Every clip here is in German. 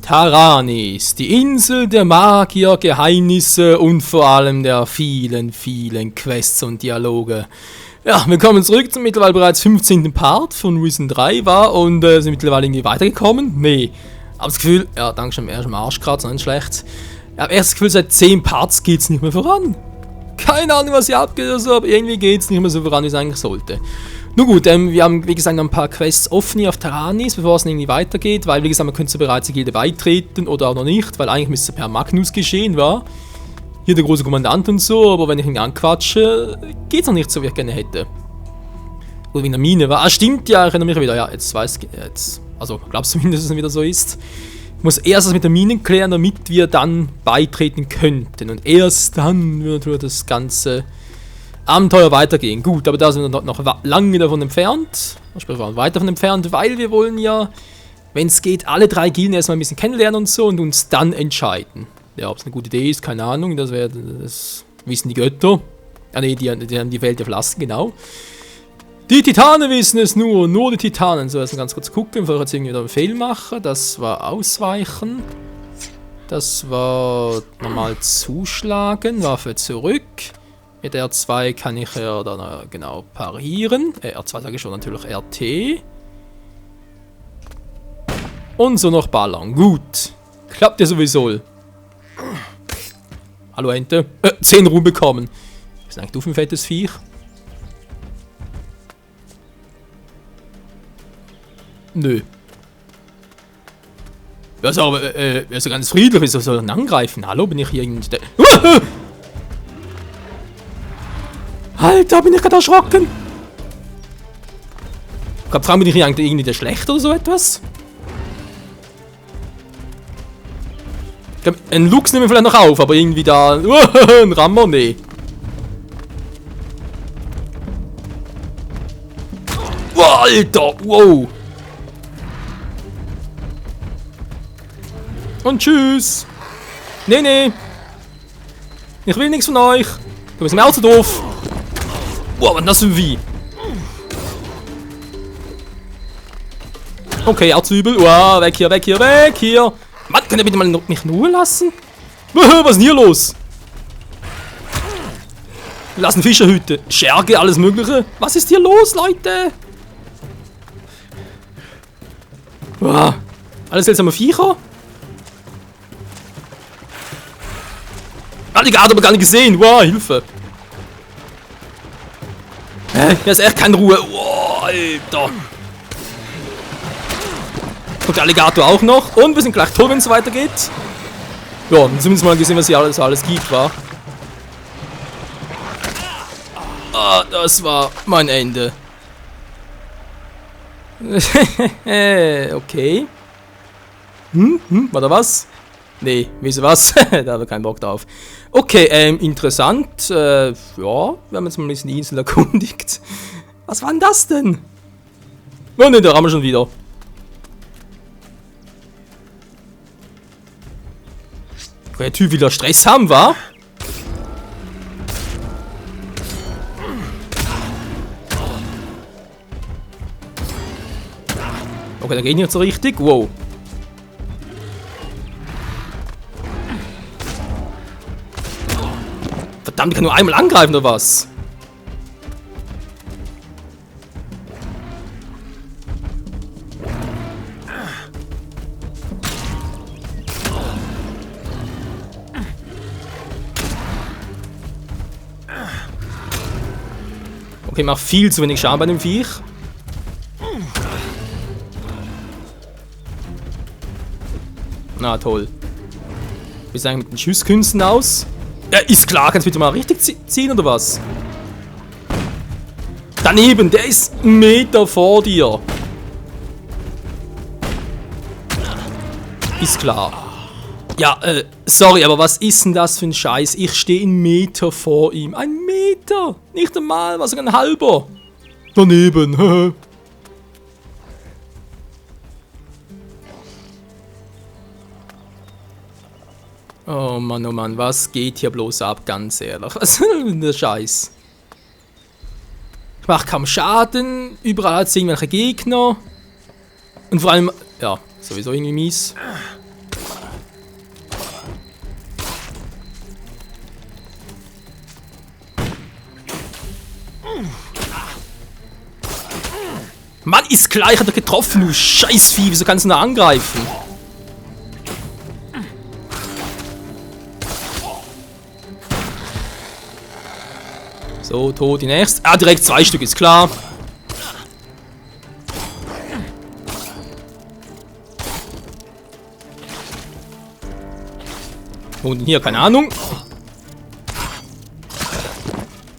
Taranis, die Insel der Magier, Geheimnisse und vor allem der vielen, vielen Quests und Dialoge. Ja, wir kommen zurück zum mittlerweile bereits 15. Part von Risen 3 war und sind mittlerweile irgendwie weitergekommen. Nee, aber das Gefühl, ja, danke schon, er ist am Arsch gerade, so nicht schlecht. Ja, aber erstes Gefühl, seit 10 Parts geht's nicht mehr voran. Keine Ahnung, was hier abgeht oder so, aber irgendwie geht's nicht mehr so voran, wie es eigentlich sollte. Nun gut, wir haben wie gesagt noch ein paar Quests offen hier auf Taranis, bevor es irgendwie weitergeht, weil wie gesagt, man könnte bereits die Gilde beitreten oder auch noch nicht, weil eigentlich müsste es per Magnus geschehen, war. Hier der große Kommandant und so, aber wenn ich ihn anquatsche, geht's noch nicht so, wie ich gerne hätte. Oder wie in der Mine war. Ah, stimmt ja, ich erinnere mich wieder, ja, jetzt weiß ich, jetzt, also glaubst du zumindest, dass es wieder so ist. Ich muss erst das mit der Mine klären, damit wir dann beitreten könnten. Und erst dann würde das ganze Abenteuer weitergehen. Gut, aber da sind wir noch lange davon entfernt. Sprich, wir waren weit davon entfernt, weil wir wollen ja, wenn es geht, alle 3 Gilden erstmal ein bisschen kennenlernen und so und uns dann entscheiden. Ja, ob es eine gute Idee ist, keine Ahnung. Das wissen die Götter. Ah ne, die haben die Welt ja verlassen, genau. Die Titanen wissen es nur die Titanen. So, jetzt ganz kurz gucken, bevor ich jetzt irgendwie wieder einen Fehl mache. Das war Ausweichen. Das war normal zuschlagen, Waffe zurück. Mit R2 kann ich ja dann genau parieren. R2 sage ich schon, natürlich RT. Und so noch ballern. Gut. Klappt ja sowieso. Hallo Ente. 10 Ruhm bekommen. Was ist eigentlich du für ein fettes Viech? Nö. Ja, ist aber, ist ja ganz friedlich, ist soll er angreifen? Hallo, bin ich hier irgendwie... Alter, bin ich gerade erschrocken! Ich glaube, fragen bin ich hier eigentlich irgendwie der Schlechte oder so etwas? Ich glaube, einen Lux nehmen wir vielleicht noch auf, aber irgendwie da... ein Rammer, nee. Wow, Alter, wow! Und tschüss! Nee, nee! Ich will nichts von euch! Du bist mir auch zu doof! Wow, was ist das für ein Vieh? Okay, Erzübel! Wow, weg hier, weg hier, weg hier! Mann, könnt ihr bitte mal mich in Ruhe lassen? Was ist denn hier los? Wir lassen Fischerhüte, Scherge, alles mögliche. Was ist hier los, Leute? Wow, alles seltsame Viecher? Die Garde aber gar nicht gesehen. Wow, Hilfe. Hier ist echt keine Ruhe. Wow, Alter. Und der Alligator auch noch. Und wir sind gleich tot, wenn es weitergeht. Ja, zumindest mal gesehen, was hier alles gibt, war. Ah, das war mein Ende. Okay. War da was? Nee, wisst ihr was? Da haben wir keinen Bock drauf. Okay, interessant. Ja, wir haben jetzt mal ein bisschen die Insel erkundigt. Was war denn das denn? Oh ne, da haben wir schon wieder. Okay, der Typ will da Stress haben, wa? Okay, da geht nicht so richtig. Wow. Verdammt, ich kann nur einmal angreifen, oder was? Okay, ich mach viel zu wenig Schaden bei dem Viech. Na toll. Wie sieht eigentlich mit den Schusskünsten aus? Ja, ist klar, kannst du bitte mal richtig ziehen oder was? Daneben, der ist 1 Meter vor dir. Ist klar. Ja, sorry, aber was ist denn das für ein Scheiß? Ich stehe 1 Meter vor ihm. 1 Meter! Nicht einmal, was ein halber. Daneben, oh Mann, was geht hier bloß ab, ganz ehrlich? Was ist denn der Scheiß? Ich mache kaum Schaden, überall hat es irgendwelche Gegner. Und vor allem, ja, sowieso irgendwie mies. Mann, ist gleich, hat er getroffen, du Scheißvieh. Wieso kannst du ihn angreifen? So, tot, die nächste. Ah, direkt 2 Stück, ist klar. Und hier, keine Ahnung.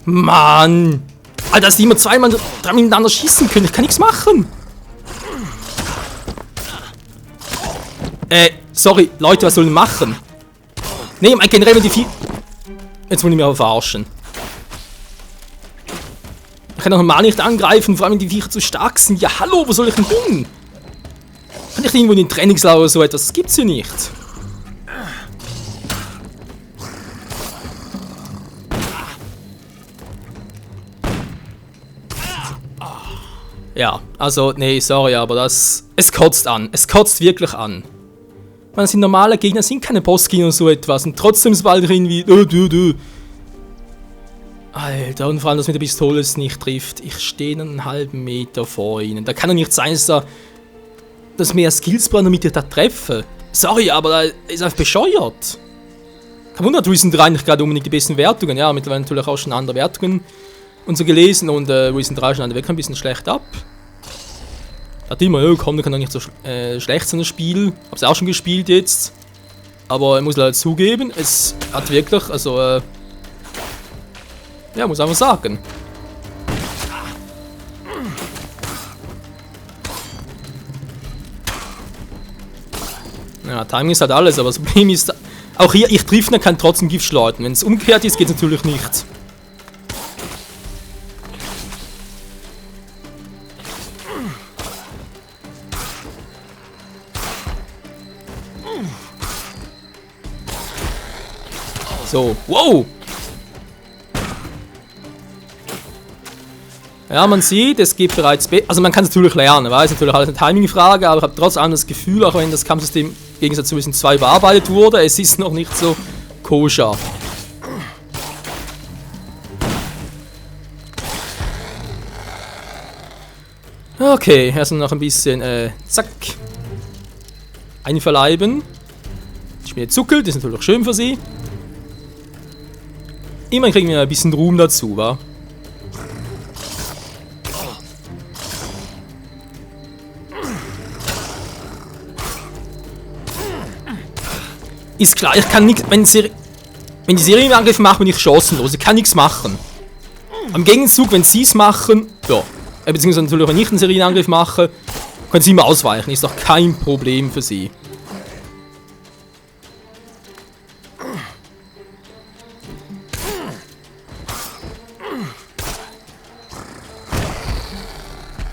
Mann! Alter, dass die immer 2 Mann 3 miteinander schießen können. Ich kann nichts machen. Sorry, Leute, was sollen wir machen? Nee, mein generell die 4. Jetzt muss ich mich aber verarschen. Ich kann doch normal nicht angreifen, vor allem wenn die Viecher zu stark sind. Ja, hallo, wo soll ich denn hin? Kann ich irgendwo in den Trainingslager oder so etwas? Das gibt's hier nicht. Ja, also, nee, sorry, aber das... Es kotzt an. Es kotzt wirklich an. Man, sind normale Gegner, sind keine Bossgegner und so etwas. Und trotzdem ist bald irgendwie... Alter, und vor allem, dass mit der Pistole es nicht trifft. Ich stehe einen halben Meter vor ihnen. Da kann doch nicht sein, dass mehr Skills brauchen, damit ich da treffe. Sorry, aber da ist einfach bescheuert. Kein Wunder, Risen 3 nicht gerade unbedingt die besten Wertungen. Ja, mittlerweile natürlich auch schon andere Wertungen und so gelesen. Und Risen 3 schneiden weg ein bisschen schlecht ab. Hat immer, ja, komm, da kann doch nicht so schlecht sein, das Spiel. Hab's auch schon gespielt jetzt. Aber ich muss leider zugeben, es hat wirklich, also, ja, muss einfach sagen. Ja, Timing ist halt alles, aber das Problem ist, auch hier, ich treffe, kann trotzdem Gift schleudern. Wenn es umgekehrt ist, geht es natürlich nicht. So, wow! Ja, man sieht, es gibt bereits... Also man kann es natürlich lernen, weil es natürlich alles eine Timing-Frage, aber ich habe trotzdem das Gefühl, auch wenn das Kampfsystem im Gegensatz zu Risen 2 überarbeitet wurde, es ist noch nicht so koscher. Okay, erst noch ein bisschen, zack. Einverleiben. Ich bin jetzt zuckelt, ist natürlich auch schön für sie. Immerhin kriegen wir ein bisschen Ruhm dazu, wa? Ist klar, ich kann nichts. Wenn die Serienangriffe machen, bin ich chancenlos. Ich kann nichts machen. Am Gegenzug, wenn sie es machen, ja. Beziehungsweise natürlich, wenn ich einen Serienangriff mache, können sie immer ausweichen. Ist doch kein Problem für sie.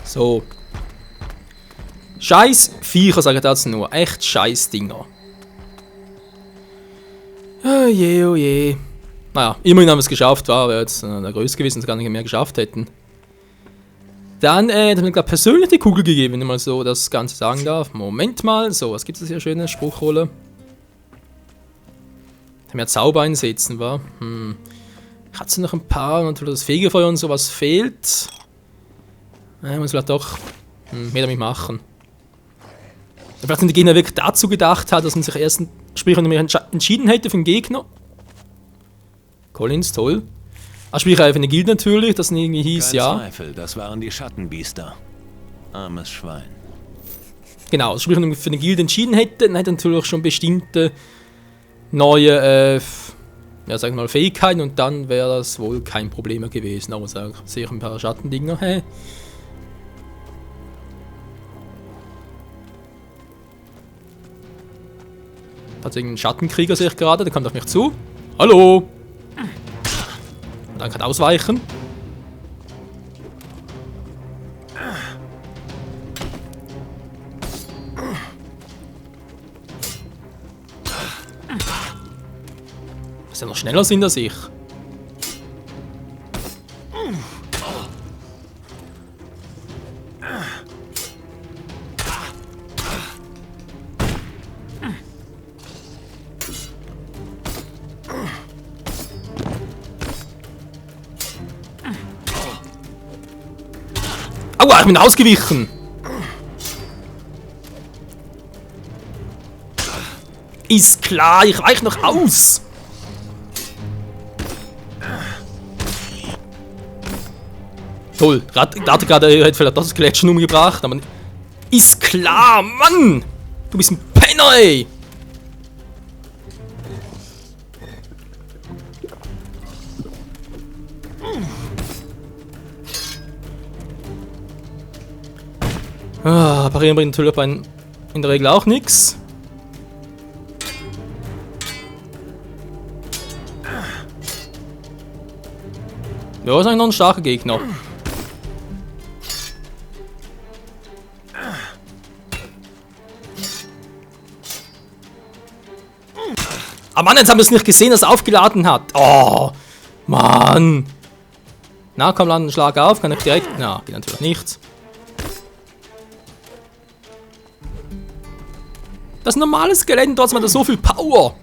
So. Scheiß Viecher, sage ich dazu nur. Echt scheiß Dinger. Oh je, oh je. Naja, immerhin haben wir es geschafft, wäre jetzt der Größte gewesen, dass wir gar nicht mehr geschafft hätten. Dann, hat mir gerade persönlich die Kugel gegeben, wenn ich mal so das Ganze sagen darf. Moment mal, so, was gibt es hier schöne Spruchrolle? Mehr Zauber einsetzen, wa? Hat sie noch ein paar, natürlich das Fegefeuer und sowas fehlt. Muss vielleicht doch mehr damit machen. Vielleicht sind die Gegner wirklich dazu gedacht hat, dass man sich erst, sprich, wenn man entschieden hätte für den Gegner. Collins, toll. Sprich, für eine Gilde natürlich, das irgendwie hieß, Kein ja. Zweifel, das waren die Schattenbiester. Armes Schwein. Genau, sprich, wenn man für eine Gilde entschieden hätte, dann hätte er natürlich schon bestimmte neue, ja, sag ich mal, Fähigkeiten und dann wäre das wohl kein Problem mehr gewesen. Aber sehe ich ein paar Schattendinger, hä? Tatsächlich einen Schattenkrieger sehe ich gerade, der kommt auf mich zu. Hallo! Dann kann ausweichen. Dass sie noch schneller sind als ich. Aua! ich bin ausgewichen. Ist klar, ich weich noch aus. Toll, gerade hätte vielleicht das Skelett schon umgebracht, aber ist klar, Mann! Du bist ein Penner, ey! Ah, parieren bringt natürlich in der Regel auch nichts. Ja, ist eigentlich noch ein starker Gegner. Ah Mann, jetzt haben wir es nicht gesehen, dass er aufgeladen hat. Oh, Mann. Na, komm, landen, Schlag auf. Kann ich direkt... Na, geht natürlich nicht. Das ist ein normales Skelett und trotzdem hat er so viel Power.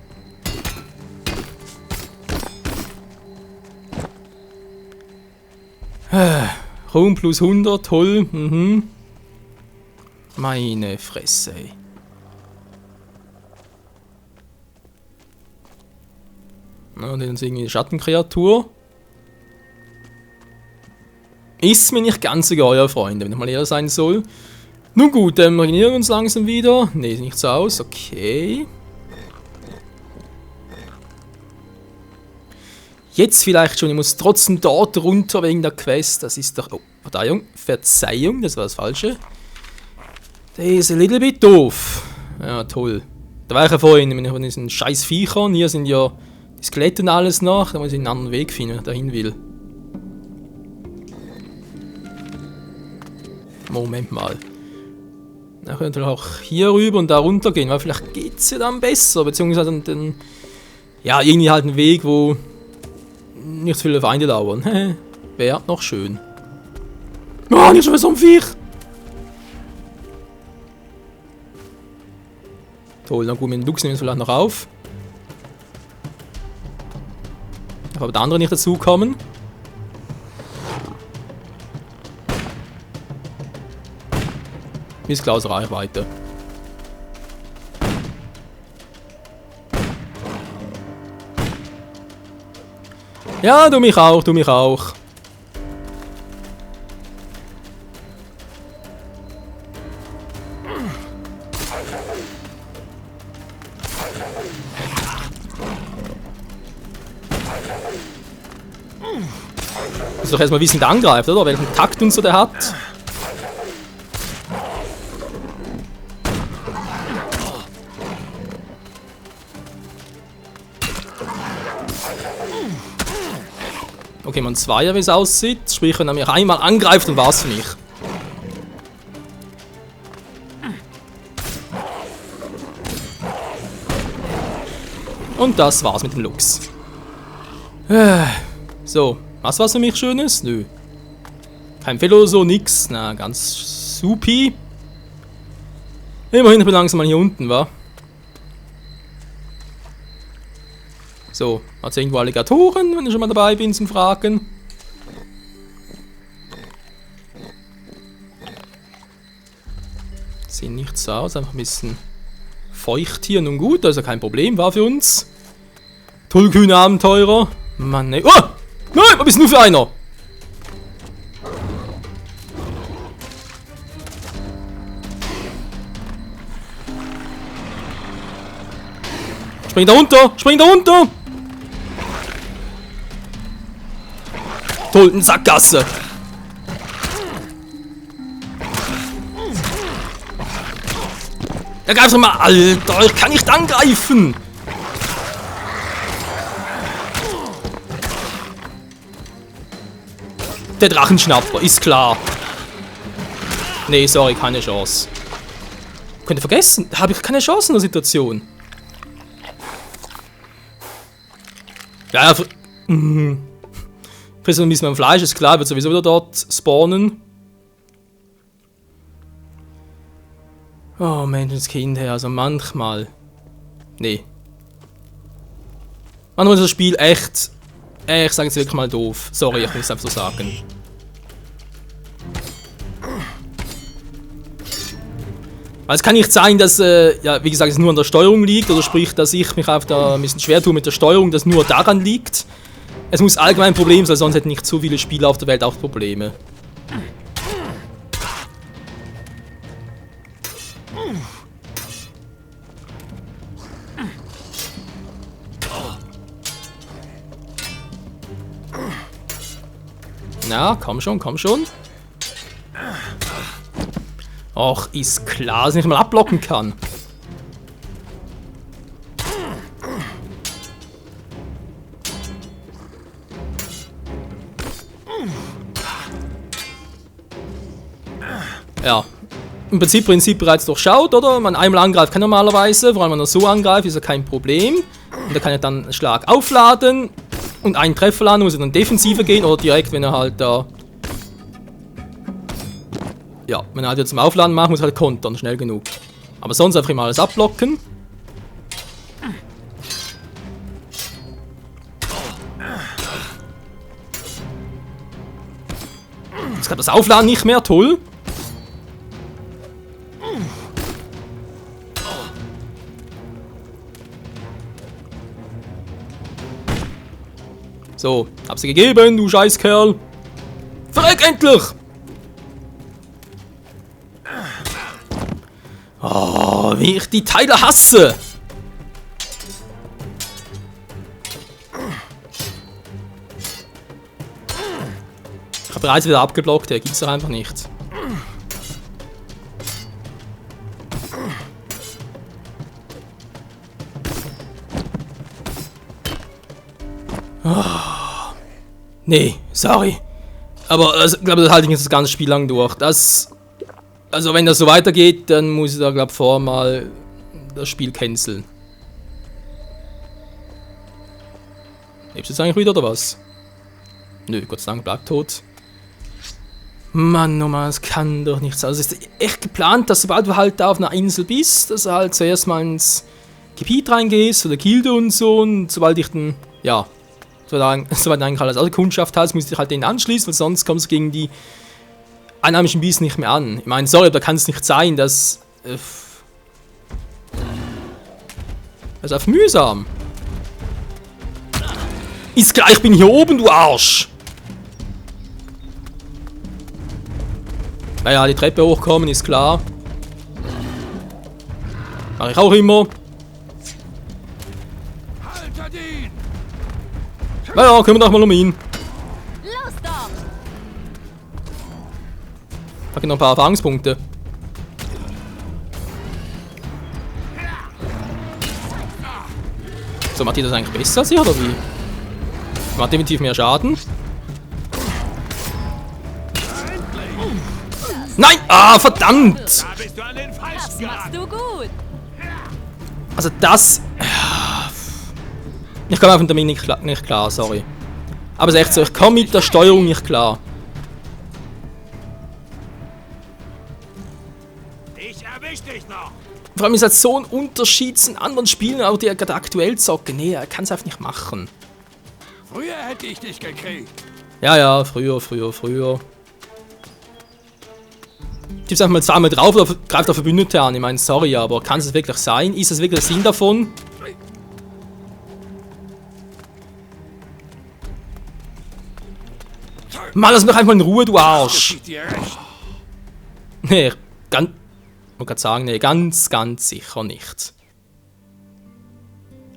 Ruhm plus 100, toll. Mhm. Meine Fresse, ey. Na, und dann ist irgendwie eine Schattenkreatur. Ist mir nicht ganz egal, ja, Freunde, wenn ich mal ehrlich sein soll. Nun gut, regenerieren wir uns langsam wieder. Ne, sieht nicht so aus. Okay. Jetzt vielleicht schon. Ich muss trotzdem dort runter wegen der Quest. Das ist doch... Oh, Verzeihung, das war das Falsche. Das ist ein little bit doof. Ja, toll. Da war ich ja vorhin, wenn ich von diesen scheiß Viechern. Hier sind ja die Skelette und alles noch. Da muss ich einen anderen Weg finden, wenn ich dahin will. Moment mal. Dann könnte ich auch hier rüber und da runter gehen, weil vielleicht geht es ja dann besser, beziehungsweise dann, ja, irgendwie halt ein Weg, wo nicht so viele Feinde lauern. Wäre noch schön. Oh, nicht schon wieder so ein Viech! Toll, na gut, mit dem Lux nehmen wir vielleicht noch auf. Darf aber der andere nicht dazukommen. Bis Klaus Reichweite. Ja, du mich auch, du mich auch. Muss doch erstmal wissen, der angreift, oder? Welchen Takt und so der hat. Okay, man Zweier, wie es aussieht. Sprich, wenn er mich einmal angreift, dann war es für mich. Und das war's mit dem Lux. So, was war's für mich Schönes? Nö. Kein Fehler oder so, nix. Na, ganz supi. Immerhin, ich bin langsam mal hier unten, wa? So, hat es irgendwo Alligatoren, wenn ich schon mal dabei bin zum Fragen? Sieht nichts aus, einfach ein bisschen feucht hier, nun gut, also kein Problem, war für uns. Tollkühne Abenteurer. Mann, ne. Oh! Nein, was bist du nur für einer? Spring da runter! Spring da runter! Toll, eine Sackgasse! Ja, greif doch mal! Alter, ich kann nicht angreifen! Der Drachenschnapper, ist klar. Nee, sorry, keine Chance. Könnt ihr vergessen, habe ich keine Chance in der Situation. Ja, frisst ein bisschen mein Fleisch, ist klar, wird sowieso wieder dort spawnen. Oh, Menschenskind, also manchmal. Nee. Manchmal ist das Spiel echt. Ich sage jetzt wirklich mal doof. Sorry, ich muss es einfach so sagen. Weil es kann nicht sein, dass, ja, wie gesagt, es nur an der Steuerung liegt, oder sprich, dass ich mich einfach da ein bisschen schwer tue mit der Steuerung, dass nur daran liegt. Es muss allgemein ein Problem sein, sonst hätten nicht so viele Spieler auf der Welt auch Probleme. Na, komm schon, komm schon. Och, ist klar, dass ich nicht mal abblocken kann. Ja, im Prinzip bereits durchschaut, oder? Wenn man einmal angreift, kann normalerweise, vor allem wenn er so angreift, ist ja kein Problem. Und da kann er dann einen Schlag aufladen und einen Treffer laden, muss er dann defensiver gehen oder direkt, wenn er halt da... Ja, wenn er halt jetzt zum Aufladen macht, muss er halt kontern, schnell genug. Aber sonst einfach immer alles abblocken. Jetzt klappt das Aufladen nicht mehr, toll. So, hab sie gegeben, du Scheißkerl. Verreck endlich! Oh, wie ich die Teile hasse! Ich habe bereits wieder abgeblockt, der gibt's doch einfach nicht. Oh. Nee, sorry. Aber also, ich glaube, das halte ich jetzt das ganze Spiel lang durch. Also wenn das so weitergeht, dann muss ich da, glaube ich, vorher mal das Spiel canceln. Lebst du jetzt eigentlich wieder oder was? Nö, Gott sei Dank, bleibt tot. Mann, oh Mann, das kann doch nicht sein. Also es ist echt geplant, dass sobald du halt da auf einer Insel bist, dass du halt zuerst mal ins Gebiet reingehst oder Gilde und so, und sobald ich dann, ja, soweit eigentlich alles alle Kundschaft hast, musst du dich halt denen anschließen, weil sonst kommst du gegen die einheimischen Biester nicht mehr an. Ich meine, sorry, aber da kann es nicht sein, dass... das ist einfach mühsam. Ist klar, ich bin hier oben, du Arsch! Naja, die Treppe hochkommen, ist klar. Mach ich auch immer. Naja, kümmern doch mal um ihn. Hab noch ein paar Erfahrungspunkte. So, macht die das eigentlich besser als ich, oder wie? Macht definitiv mehr Schaden. Nein! Ah, verdammt! Das machst du gut. Also das... Ich komme einfach damit nicht klar, sorry. Aber es ist echt so, ich komme mit der Steuerung nicht klar. Ich erwisch dich noch! Vor allem ist halt so ein Unterschied zu anderen Spielen, auch die er gerade aktuell zocken. Nee, er kann es einfach nicht machen. Früher hätte ich dich gekriegt. Ja, früher. Tipp's einfach mal zweimal drauf oder greift auf Verbündete an. Ich meine, sorry, aber kann es wirklich sein? Ist das wirklich der Sinn davon? Mann, lass mich einfach mal in Ruhe, du Arsch! Nee, ganz... Ich wollte gerade sagen, nee, ganz sicher nicht.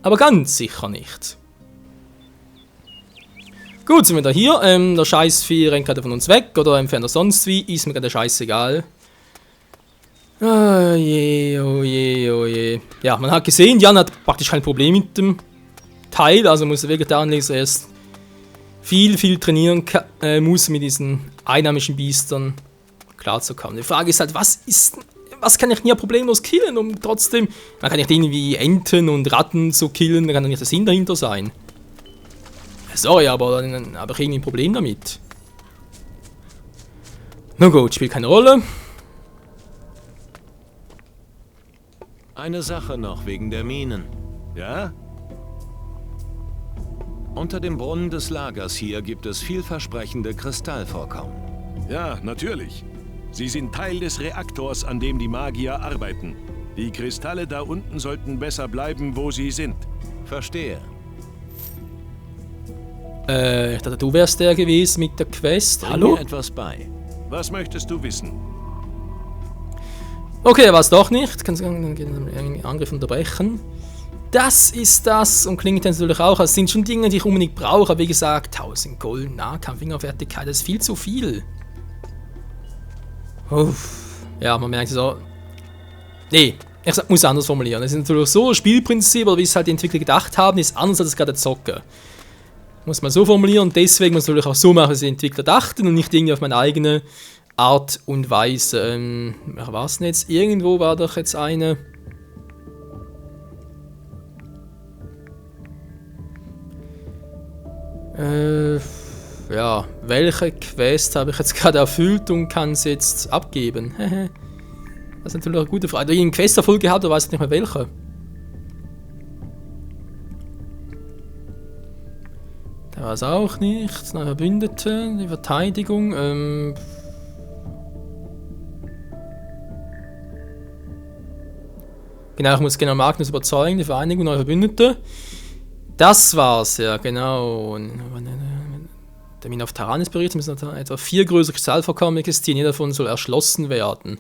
Aber ganz sicher nicht. Gut, sind wir da hier. Der Scheißvieh rennt gerade von uns weg oder entfernt er sonst wie. Ist mir gerade scheißegal. Oh je. Ja, man hat gesehen, Jan hat praktisch kein Problem mit dem Teil. Also muss er wirklich daran legen, dass er erst viel trainieren muss, mit diesen einheimischen Biestern klarzukommen. Die Frage ist halt, was kann ich nie problemlos killen, um trotzdem... Man kann nicht irgendwie Enten und Ratten so killen, da kann doch nicht der Sinn dahinter sein. Sorry, aber dann habe ich irgendwie ein Problem damit. Na gut, spielt keine Rolle. Eine Sache noch wegen der Minen. Ja? Unter dem Brunnen des Lagers hier gibt es vielversprechende Kristallvorkommen. Ja, natürlich. Sie sind Teil des Reaktors, an dem die Magier arbeiten. Die Kristalle da unten sollten besser bleiben, wo sie sind. Verstehe. Ich dachte, du wärst der gewesen mit der Quest. Bring Hallo? mir etwas bei. Was möchtest du wissen? Okay, war es doch nicht. Kannst du einen Angriff unterbrechen? Das ist das und klingt natürlich auch. Es sind schon Dinge, die ich unbedingt brauche. Aber wie gesagt, 1000 Gold, Nahkampf-Fingerfertigkeit, das ist viel zu viel. Uff. Ja, man merkt so. Nee, ich muss anders formulieren. Es ist natürlich so ein Spielprinzip, oder wie es halt die Entwickler gedacht haben, ist anders als gerade Zocken. Muss man so formulieren und deswegen muss man natürlich auch so machen, wie die Entwickler dachten und nicht irgendwie auf meine eigene Art und Weise. Wer war es denn jetzt? Irgendwo war doch jetzt eine. Ja, welche Quest habe ich jetzt gerade erfüllt und kann sie jetzt abgeben? Das ist natürlich eine gute Frage. Habe ich einen Quest-Erfolg gehabt, oder weiß ich nicht mehr welche? Da war es auch nicht. Neue Verbündete, die Verteidigung. Genau, ich muss genau Magnus überzeugen, die Vereinigung, neue Verbündete. Das war's, ja, genau. Der Min auf Taranis berichtet, müssen etwa 4 größere Kristallvorkommen existieren. Jeder davon soll erschlossen werden.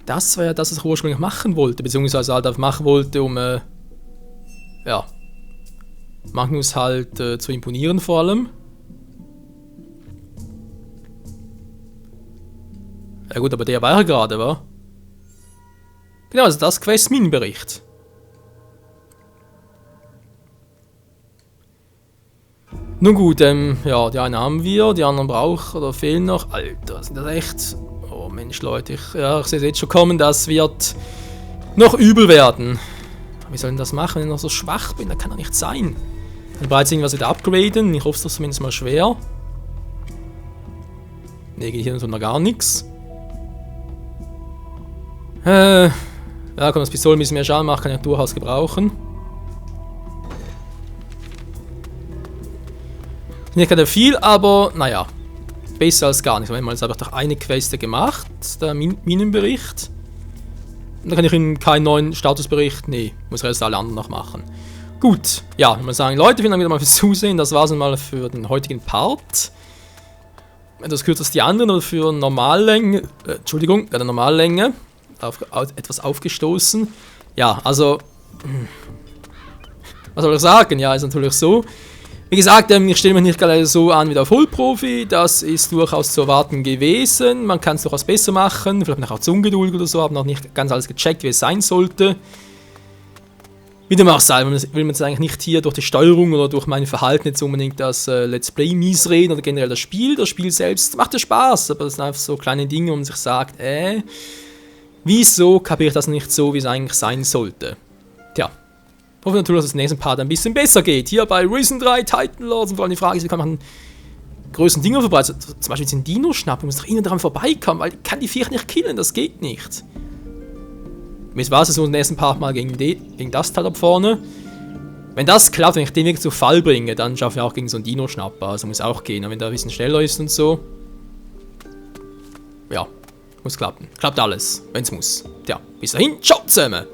Das war ja das, was ich ursprünglich machen wollte, beziehungsweise halt auch machen wollte, um ja, Magnus halt zu imponieren vor allem. Ja gut, aber der war ja gerade, wa? Genau, also das Quest-Min-Bericht. Nun gut, ja, die einen haben wir, die anderen brauchen oder fehlen noch. Alter, sind das echt... Oh Mensch, Leute, ich sehe es jetzt schon kommen, das wird noch übel werden. Wie soll denn das machen, wenn ich noch so schwach bin? Das kann doch nicht sein. Dann bereits irgendwas wieder upgraden, ich hoffe, es ist zumindest mal schwer. Ne, geht hier noch gar nichts. Ja, komm, das Pistole ein bisschen mehr Schaden macht, kann ich durchaus gebrauchen. Nicht gerade viel, aber naja. Besser als gar nichts. Einmal habe ich doch eine Quest gemacht, der Minenbericht. Und dann kann ich Ihnen keinen neuen Statusbericht. Nee, muss erst alle anderen noch machen. Gut, ja, ich muss sagen, Leute, vielen Dank wieder mal fürs Zusehen. Das war es mal für den heutigen Part. Etwas kürzer als die anderen, aber für Normallänge. Entschuldigung, bei der Normallänge. Etwas aufgestoßen. Ja, also. Was soll ich sagen? Ja, ist natürlich so. Wie gesagt, ich stelle mich nicht gerade so an wie der Vollprofi. Das ist durchaus zu erwarten gewesen. Man kann es durchaus besser machen. Vielleicht auch zu ungeduldig oder so. Habe noch nicht ganz alles gecheckt, wie es sein sollte. Wie dem auch sei, will man es eigentlich nicht hier durch die Steuerung oder durch mein Verhalten jetzt unbedingt das Let's Play mies reden oder generell das Spiel. Das Spiel selbst macht ja Spaß, aber das sind einfach so kleine Dinge, wo man sich sagt, wieso kapiere ich das nicht so, wie es eigentlich sein sollte? Tja. Ich hoffe natürlich, dass es im nächsten Part ein bisschen besser geht. Hier bei Risen 3 Titan Lords und vor allem die Frage ist, wie kann man größten Dinge vorbei, also zum Beispiel den Dino schnappen, muss doch innen dran vorbeikommen, weil ich kann die Viecher nicht killen, das geht nicht. Und jetzt war es so im nächsten Part mal gegen das Teil da vorne. Wenn das klappt, wenn ich den wirklich zu Fall bringe, dann schaffe ich auch gegen so einen Dino-Schnapper, also muss auch gehen, wenn der ein bisschen schneller ist und so. Ja, muss klappen. Klappt alles, wenn es muss. Tja, bis dahin, ciao zusammen!